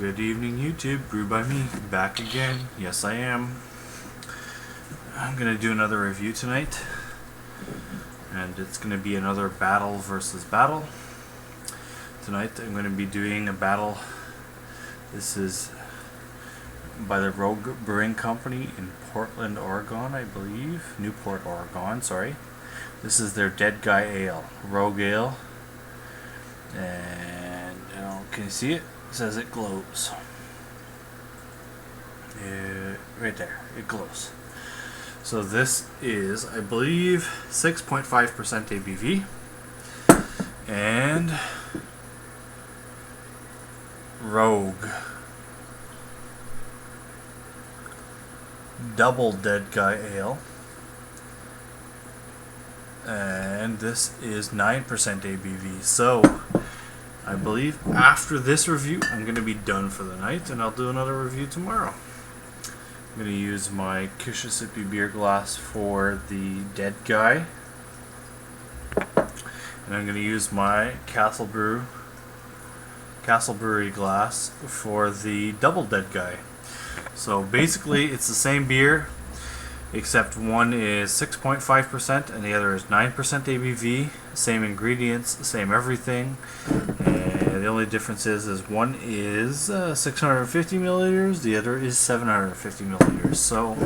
Good evening, YouTube. Brewed by me, back again. Yes, I am. I'm gonna do another review tonight, and it's gonna be another battle versus battle. Tonight, I'm gonna be doing a battle. This is by the Rouge Brewing Company in Portland, Oregon, I believe. Newport, Oregon. Sorry. This is their Dead Guy Ale, Rouge Ale, and can you see it? It says it glows. Right there, it glows. So this is, I believe, 6.5% ABV, and Rouge Double Dead Guy Ale, and this is 9% ABV. So I believe after this review I'm going to be done for the night, and I'll do another review tomorrow. I'm going to use my Mississippi beer glass for the Dead Guy, and I'm going to use my Castle Brewery glass for the Double Dead Guy. So basically it's the same beer, except one is 6.5% and the other is 9% ABV. Same ingredients, same everything. And the only difference is one is 650 milliliters, the other is 750 milliliters. So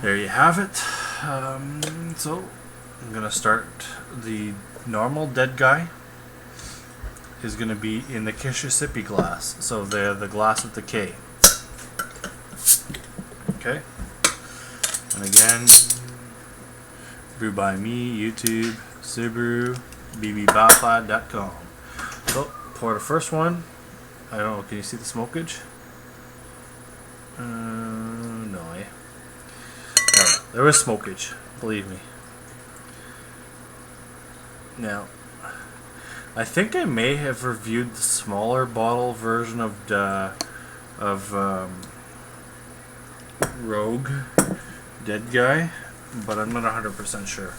there you have it. So I'm gonna start. The normal Dead Guy is gonna be in the Mississippi glass. So the glass with the K. Okay. And again, brewed by me, YouTube, Subaru, bbbafa.com. So, pour the first one. I don't know, can you see the smokage? No, Alright, there was smokage, believe me. Now, I think I may have reviewed the smaller bottle version of Rouge Dead Guy, but I'm not 100% sure.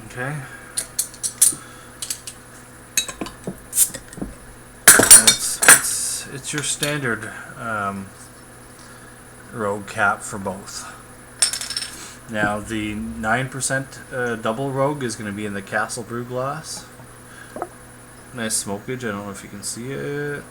Okay. And it's your standard Rouge cap for both. Now the 9% double Rouge is going to be in the Castle Brew glass. Nice smokage. I don't know if you can see it.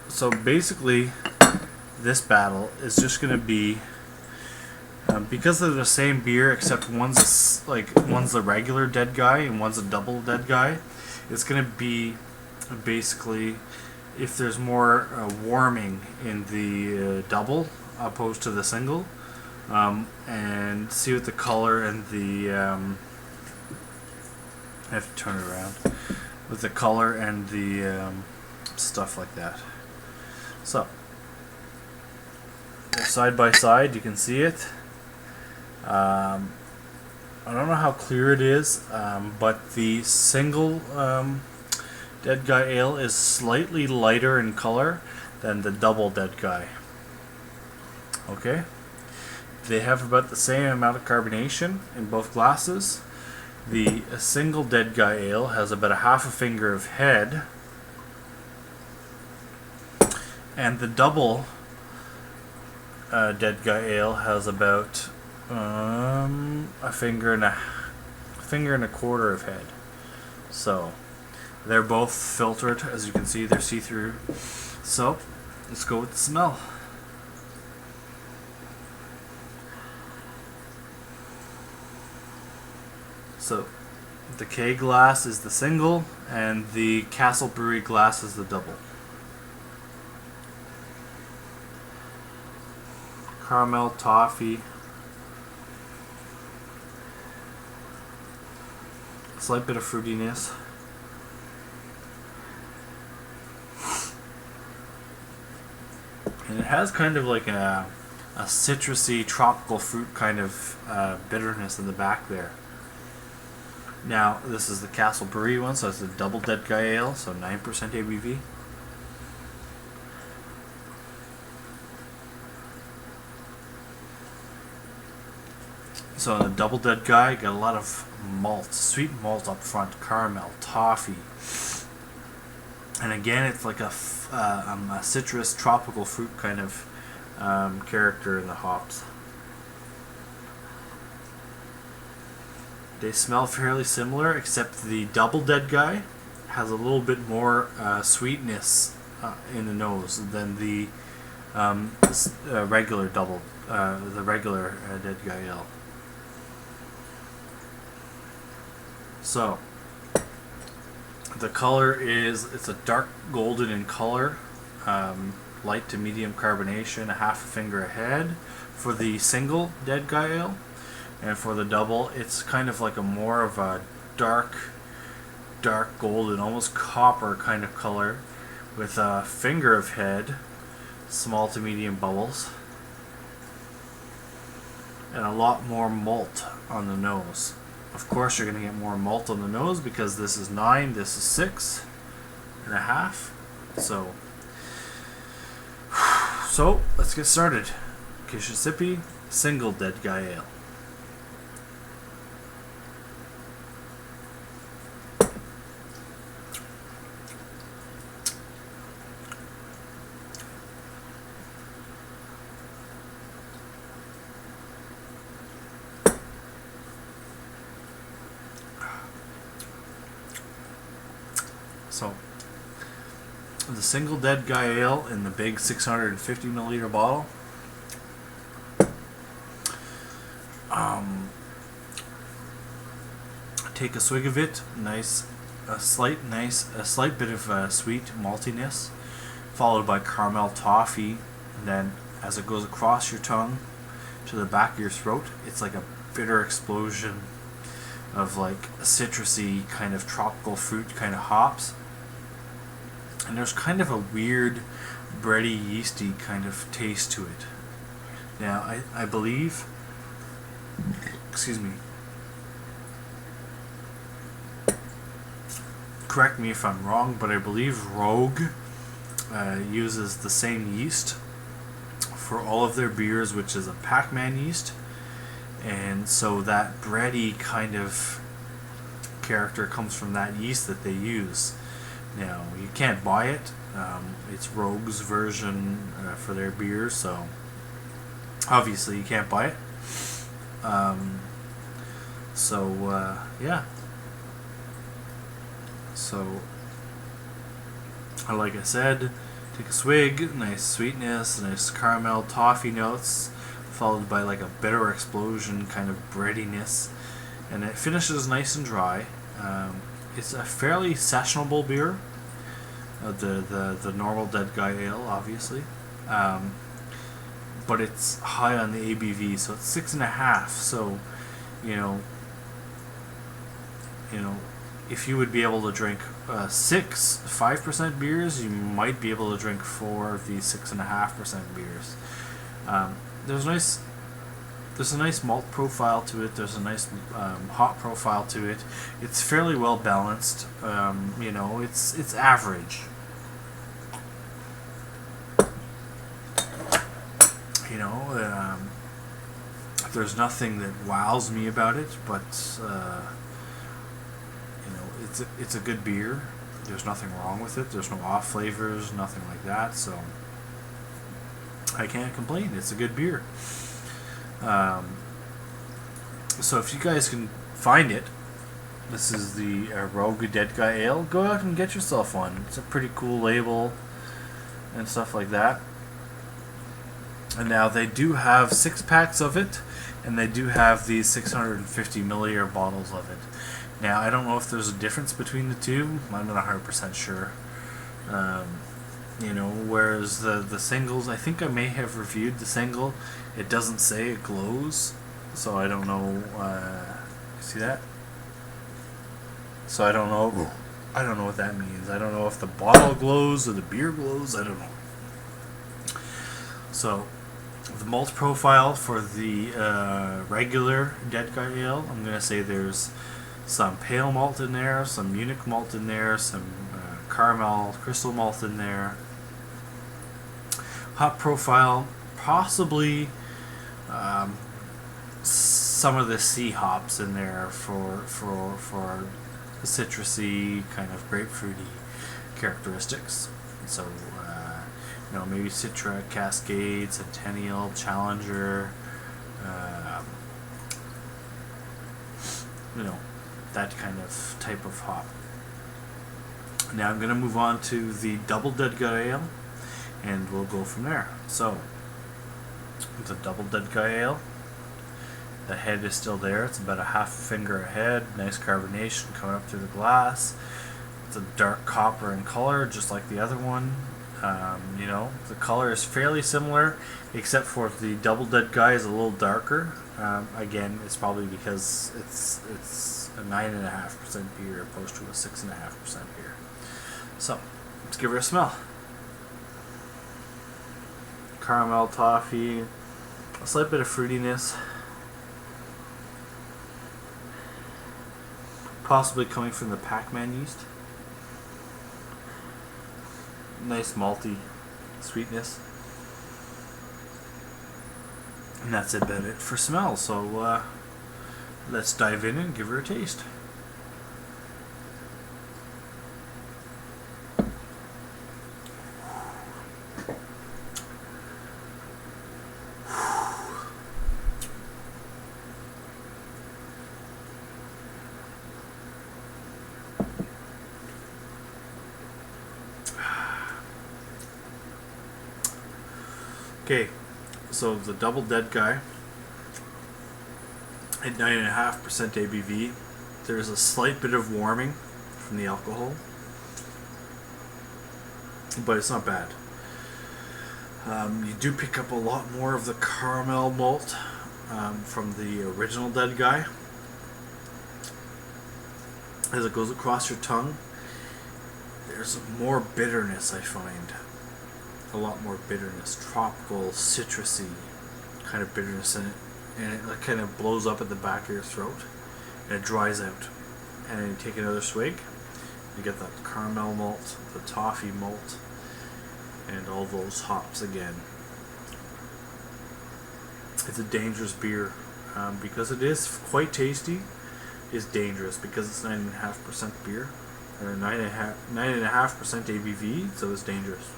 So basically, this battle is just going to be, because they're the same beer, except one's the regular Dead Guy and one's a double Dead Guy. It's going to be basically, if there's more warming in the double opposed to the single, and see what the color and the I have to turn it around with the color and the stuff like that. So, side by side, you can see it. I don't know how clear it is, but the single Dead Guy Ale is slightly lighter in color than the double Dead Guy. Okay? They have about the same amount of carbonation in both glasses. The single Dead Guy Ale has about a half a finger of head, and the double Dead Guy Ale has about a finger and a quarter of head. So they're both filtered, as you can see. They're see-through. So let's go with the smell. So the K glass is the single, and the Castle Brewery glass is the double. Caramel, toffee, slight bit of fruitiness. And it has kind of like a citrusy, tropical fruit kind of bitterness in the back there. Now, this is the Castle Brewery one, so it's a double Dead Guy Ale, so 9% ABV. So in the double dead guy, you got a lot of malt, sweet malt up front, caramel, toffee. And again, it's like a citrus, tropical fruit kind of character in the hops. They smell fairly similar, except the double dead guy has a little bit more sweetness in the nose than the regular dead guy ale. So the color it's a dark golden in color, light to medium carbonation, a half a finger ahead for the single dead guy ale. And for the double, it's kind of like a more of a dark golden, almost copper kind of color, with a finger of head, small to medium bubbles, and a lot more malt on the nose. Of course, you're going to get more malt on the nose because this is 9, this is 6.5. So let's get started. Kishisipi Single Dead Guy Ale. So, the Single Dead Guy Ale in the big 650 milliliter bottle. Take a swig of it. A slight bit of sweet maltiness, followed by caramel toffee, and then as it goes across your tongue to the back of your throat, it's like a bitter explosion of like citrusy kind of tropical fruit kind of hops. And there's kind of a weird bready, yeasty kind of taste to it. Now, I believe, excuse me, correct me if I'm wrong, but I believe Rouge uses the same yeast for all of their beers, which is a Pac-Man yeast. And so that bready kind of character comes from that yeast that they use. Now, you can't buy it. It's Rouge's version for their beer, so obviously you can't buy it. Yeah. So, like I said, take a swig, nice sweetness, nice caramel toffee notes, followed by like a bitter explosion kind of breadiness, and it finishes nice and dry. It's a fairly sessionable beer, the normal Dead Guy Ale, obviously, but it's high on the ABV, so it's 6.5. So, you know, if you would be able to drink 5% beers, you might be able to drink 4 of these 6.5% beers. There's a nice malt profile to it. There's a nice hop profile to it. It's fairly well balanced. It's average. There's nothing that wows me about it, but it's a good beer. There's nothing wrong with it. There's no off flavors, nothing like that. So I can't complain. It's a good beer. So if you guys can find it, this is the Rouge Dead Guy Ale. Go out and get yourself one. It's a pretty cool label and stuff like that. And now they do have 6-packs of it, and they do have these 650 milliliter bottles of it. Now, I don't know if there's a difference between the two. I'm not 100% sure. Whereas the singles, I think I may have reviewed the single. It doesn't say it glows, so I don't know. See that? So I don't know. I don't know what that means. I don't know if the bottle glows or the beer glows. I don't know. So the malt profile for the regular Dead Guy Ale, I'm gonna say there's some pale malt in there, some Munich malt in there, some caramel crystal malt in there. Hop profile, possibly 7 some of the C hops in there for citrusy, kind of grapefruity characteristics. So, maybe Citra, Cascade, Centennial, Challenger, that kind of type of hop. Now I'm going to move on to the Double Dead Guy Ale, and we'll go from there. So, the Double Dead Guy Ale, the head is still there. It's about a half finger ahead. Nice carbonation coming up through the glass. It's a dark copper in color, just like the other one. The color is fairly similar, except for the Double Dead Guy is a little darker. Again, it's probably because it's a 9.5% beer opposed to a 6.5% beer. So, let's give her a smell. Caramel, toffee, a slight bit of fruitiness. Possibly coming from the Pac-Man yeast. Nice malty sweetness. And that's about it for smell. So let's dive in and give her a taste. Okay, so the Double Dead Guy at 9.5% ABV. There's a slight bit of warming from the alcohol, but it's not bad. You do pick up a lot more of the caramel malt from the original Dead Guy as it goes across your tongue. There's more bitterness, I find. A lot more bitterness, tropical, citrusy kind of bitterness in it, and it kind of blows up at the back of your throat, and it dries out. And then you take another swig, you get that caramel malt, the toffee malt, and all those hops again. It's a dangerous beer because it is quite tasty. It's dangerous because it's 9.5% beer, or 9.5% ABV, so it's dangerous.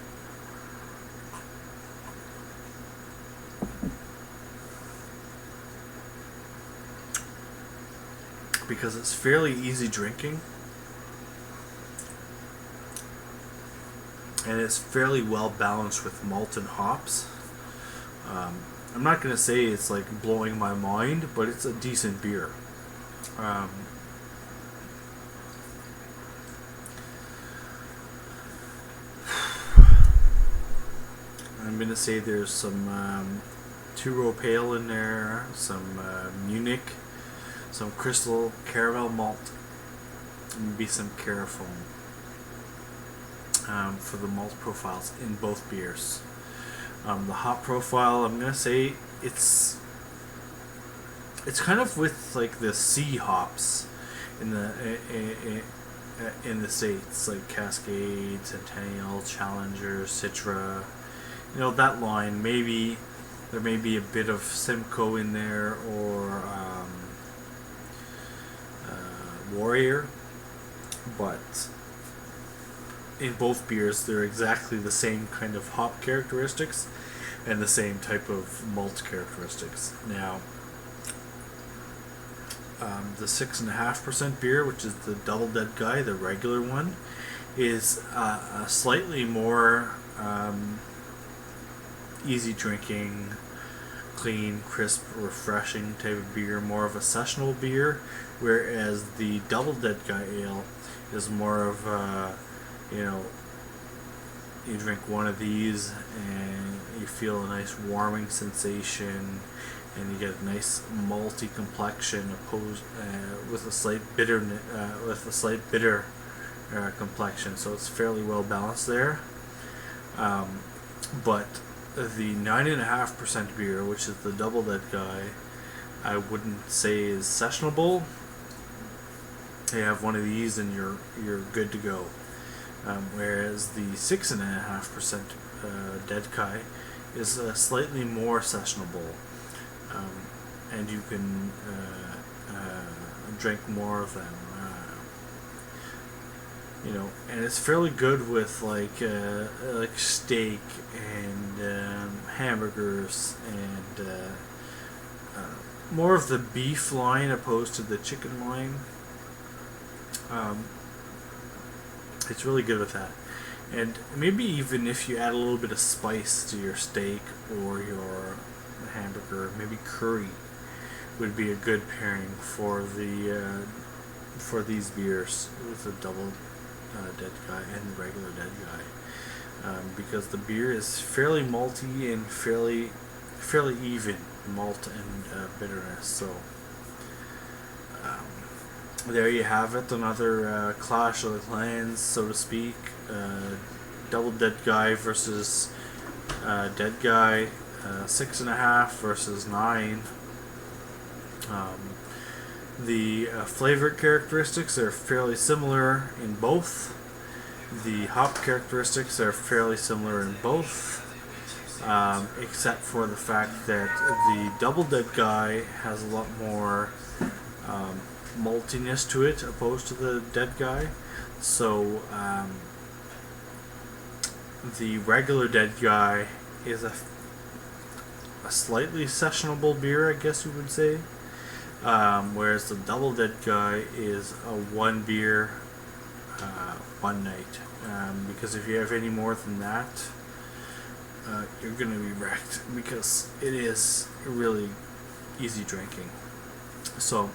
Because it's fairly easy drinking, and it's fairly well balanced with malt and hops. I'm not going to say it's like blowing my mind, but it's a decent beer. I'm going to say there's some two-row pale in there, some Munich, some crystal caramel malt, and maybe some carafoam for the malt profiles in both beers. The hop profile, I'm gonna say it's kind of with like the C hops in the States, like Cascade, Centennial, Challenger, Citra. That line. Maybe there may be a bit of Simcoe in there, or Warrior, but in both beers they're exactly the same kind of hop characteristics and the same type of malt characteristics. Now, the 6.5% beer, which is the Double Dead Guy, the regular one, is a slightly more easy drinking, clean, crisp, refreshing type of beer, more of a sessionable beer, whereas the Double Dead Guy Ale is more of you drink one of these and you feel a nice warming sensation, and you get a nice malty complexion opposed with a slight bitter complexion. So it's fairly well balanced there. But the 9.5% beer, which is the Double Dead Guy, I wouldn't say is sessionable. You have one of these and you're good to go. Whereas the 6.5% Dead Guy is slightly more sessionable. and you can drink more of them. You know, and it's fairly good with like steak and hamburgers and more of the beef line opposed to the chicken line. It's really good with that. And maybe even if you add a little bit of spice to your steak or your hamburger, maybe curry would be a good pairing for for these beers with the double dead guy and the regular dead guy, because the beer is fairly malty and fairly even malt and bitterness. So there you have it, another clash of the clans, so to speak. Double dead guy versus dead guy, 6.5 versus 9. The flavor characteristics are fairly similar in both. The hop characteristics are fairly similar in both, except for the fact that the double dead guy has a lot more maltiness to it opposed to the dead guy. So the regular dead guy is a slightly sessionable beer, I guess you would say, whereas the double dead guy is a one beer, one night, because if you have any more than that, you're gonna be wrecked, because it is really easy drinking. So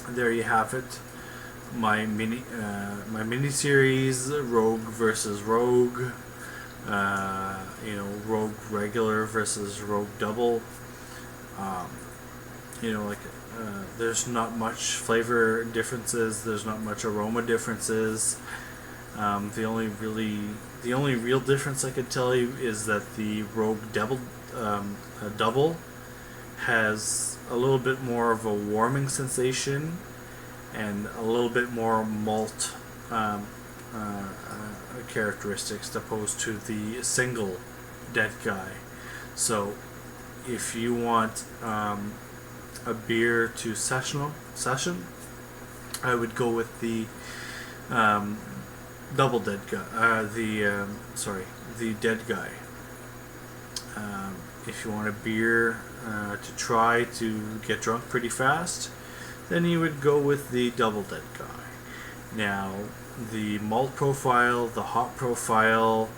there you have it, my mini series, Rogue versus Rogue. You know, Rogue regular versus Rogue double. You know, like there's not much flavor differences. There's not much aroma differences. The only real difference I could tell you is that the Rogue double has a little bit more of a warming sensation and a little bit more malt characteristics opposed to the single dead guy. So if you want a beer to session, I would go with the double dead guy, the dead guy. If you want a beer to try to get drunk pretty fast, then you would go with the double dead guy. Now, the malt profile, the hop profile,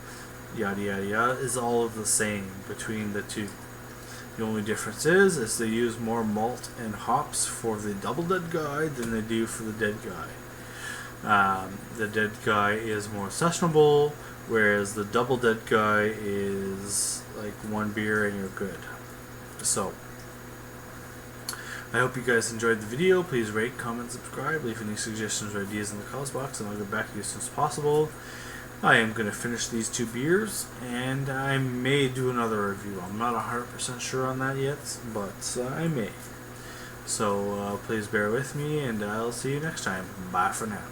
yada yada yada, is all of the same between the two. The only difference is they use more malt and hops for the double dead guy than they do for the dead guy. The dead guy is more sessionable, whereas the double dead guy is like one beer and you're good. So I hope you guys enjoyed the video. Please rate, comment, subscribe, leave any suggestions or ideas in the comments box, and I'll get back to you as soon as possible. I am going to finish these two beers, and I may do another review. I'm not 100% sure on that yet, but I may. So please bear with me, and I'll see you next time. Bye for now.